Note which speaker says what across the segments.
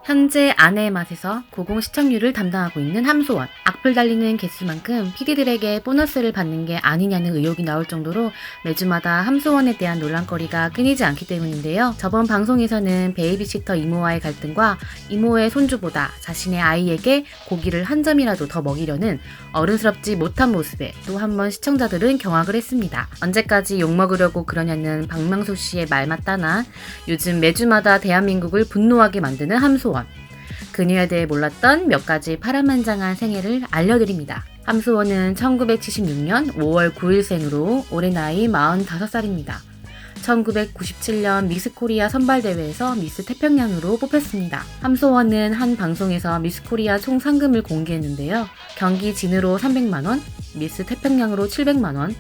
Speaker 1: 현재 아내의 맛에서 고공 시청률을 담당하고 있는 함소원. 악플 달리는 개수만큼 PD들에게 보너스를 받는 게 아니냐는 의혹이 나올 정도로 매주마다 함소원에 대한 논란거리가 끊이지 않기 때문인데요. 저번 방송에서는 베이비시터 이모와의 갈등과 이모의 손주보다 자신의 아이에게 고기를 한 점이라도 더 먹이려는 어른스럽지 못한 모습에 또 한 번 시청자들은 경악을 했습니다. 언제까지 욕먹으려고 그러냐는 박명수 씨의 말 맞다나 요즘 매주마다 대한민국을 분노하게 만드는 함소원. 그녀에 대해 몰랐던 몇 가지 파란만장한 생애를 알려드립니다. 함소원은 1976년 5월 9일생으로 올해 나이 45살입니다. 1997년 미스코리아 선발대회에서 미스 태평양으로 뽑혔습니다. 함소원은 한 방송에서 미스코리아 총 상금을 공개했는데요. 경기 진으로 300만원, 미스 태평양으로 700만원,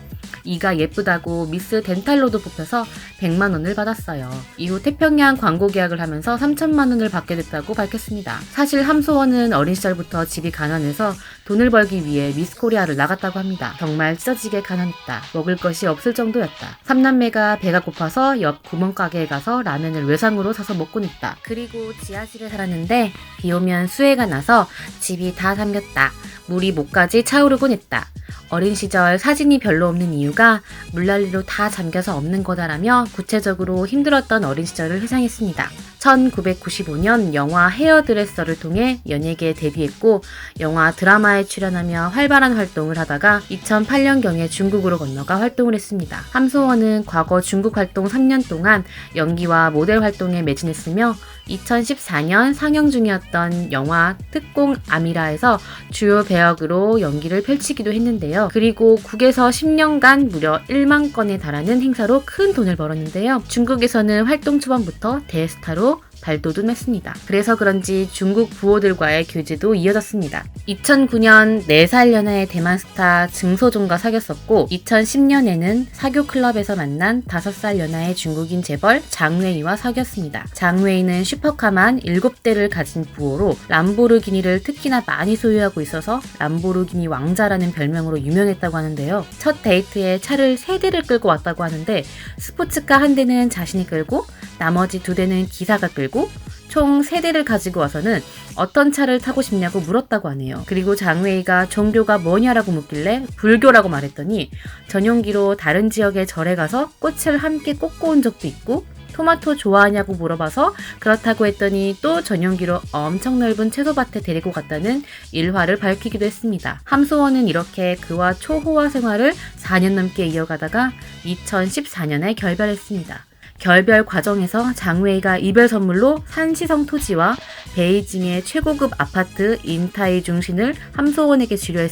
Speaker 1: 이가 예쁘다고 미스 덴탈로도 뽑혀서 100만원을 받았어요. 이후 태평양 광고 계약을 하면서 3천만원을 받게 됐다고 밝혔습니다. 사실 함소원은 어린 시절부터 집이 가난해서 돈을 벌기 위해 미스 코리아를 나갔다고 합니다. 정말 찢어지게 가난했다. 먹을 것이 없을 정도였다. 3남매가 배가 고파서 옆 구멍가게에 가서 라면을 외상으로 사서 먹곤 했다. 그리고 지하실에 살았는데 비 오면 수해가 나서 집이 다 잠겼다. 물이 목까지 차오르곤 했다. 어린 시절 사진이 별로 없는 이유가 물난리로 다 잠겨서 없는 거다라며 구체적으로 힘들었던 어린 시절을 회상했습니다. 1995년 영화 헤어드레서를 통해 연예계에 데뷔했고 영화 드라마에 출연하며 활발한 활동을 하다가 2008년경에 중국으로 건너가 활동을 했습니다. 함소원은 과거 중국 활동 3년 동안 연기와 모델 활동에 매진했으며 2014년 상영 중이었던 영화 특공 아미라에서 주요 배역으로 연기를 펼치기도 했는데요. 그리고 국에서 10년간 무려 1만 건에 달하는 행사로 큰 돈을 벌었는데요. 중국에서는 활동 초반부터 대스타로 발돋움했습니다. 그래서 그런지 중국 부호들과의 교제도 이어졌습니다. 2009년 4살 연하의 대만 스타 증소종과 사귀었었고 2010년에는 사교 클럽에서 만난 5살 연하의 중국인 재벌 장웨이와 사귀었습니다. 장웨이는 슈퍼카만 7대를 가진 부호로 람보르기니를 특히나 많이 소유하고 있어서 람보르기니 왕자라는 별명으로 유명했다고 하는데요. 첫 데이트에 차를 3대를 끌고 왔다고 하는데 스포츠카 1대는 자신이 끌고 나머지 2대는 기사가 끌고 총 3대를 가지고 와서는 어떤 차를 타고 싶냐고 물었다고 하네요. 그리고 장웨이가 종교가 뭐냐라고 묻길래 불교라고 말했더니 전용기로 다른 지역의 절에 가서 꽃을 함께 꽂고 온 적도 있고 토마토 좋아하냐고 물어봐서 그렇다고 했더니 또 전용기로 엄청 넓은 채소밭에 데리고 갔다는 일화를 밝히기도 했습니다. 함소원은 이렇게 그와 초호화 생활을 4년 넘게 이어가다가 2014년에 결별했습니다. 결별 과정에서 장웨이가 이별 선물로 산시성 토지와 베이징의 최고급 아파트 인타이 중신을 함소원에게 주려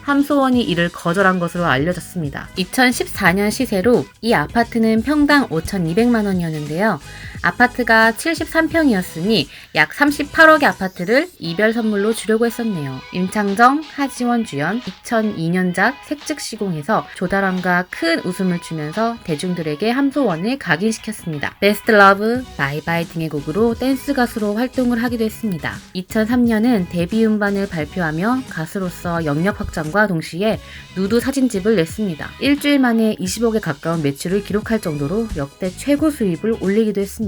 Speaker 1: 함소원이 이를 거절한 것으로 알려졌습니다. 2014년 시세로 이 아파트는 평당 5,200만 원이었는데요. 아파트가 73평이었으니 약 38억의 아파트를 이별 선물로 주려고 했었네요. 임창정, 하지원 주연 2002년작 색즉시공에서 조달함과 큰 웃음을 주면서 대중들에게 함소원을 각인시켰습니다. 베스트 러브, 바이바이 등의 곡으로 댄스 가수로 활동을 하기도 했습니다. 2003년은 데뷔 음반을 발표하며 가수로서 영역 확장과 동시에 누드 사진집을 냈습니다. 일주일 만에 20억에 가까운 매출을 기록할 정도로 역대 최고 수입을 올리기도 했습니다.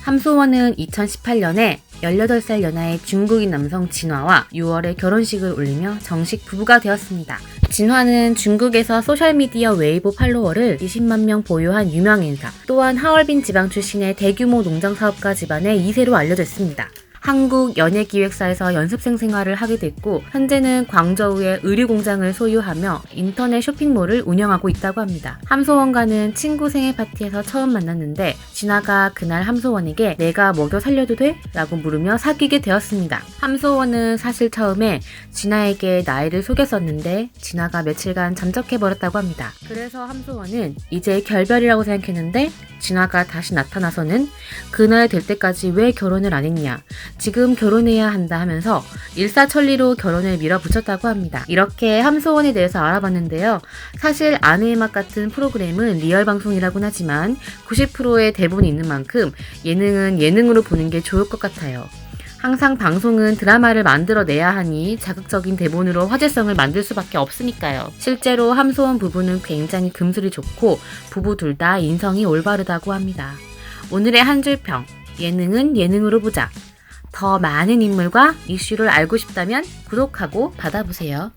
Speaker 1: 함소원은 2018년에 18살 연하의 중국인 남성 진화와 6월에 결혼식을 올리며 정식 부부가 되었습니다. 진화는 중국에서 소셜미디어 웨이보 팔로워를 20만 명 보유한 유명 인사, 또한 하얼빈 지방 출신의 대규모 농장 사업가 집안의 2세로 알려져 있습니다. 한국 연예기획사에서 연습생 생활을 하게 됐고 현재는 광저우에 의류공장을 소유하며 인터넷 쇼핑몰을 운영하고 있다고 합니다. 함소원과는 친구 생일 파티에서 처음 만났는데 진아가 그날 함소원에게 내가 먹여 살려도 돼? 라고 물으며 사귀게 되었습니다. 함소원은 사실 처음에 진아에게 나이를 속였었는데 진아가 며칠간 잠적해버렸다고 합니다. 그래서 함소원은 이제 결별이라고 생각했는데 진아가 다시 나타나서는 그날 될 때까지 왜 결혼을 안 했냐, 지금 결혼해야 한다 하면서 일사천리로 결혼을 밀어붙였다고 합니다. 이렇게 함소원에 대해서 알아봤는데요. 사실 아내의 맛 같은 프로그램은 리얼 방송이라고는 하지만 90%의 대본이 있는 만큼 예능은 예능으로 보는 게 좋을 것 같아요. 항상 방송은 드라마를 만들어내야 하니 자극적인 대본으로 화제성을 만들 수밖에 없으니까요. 실제로 함소원 부부는 굉장히 금슬이 좋고 부부 둘 다 인성이 올바르다고 합니다. 오늘의 한 줄 평, 예능은 예능으로 보자. 더 많은 인물과 이슈를 알고 싶다면 구독하고 받아보세요.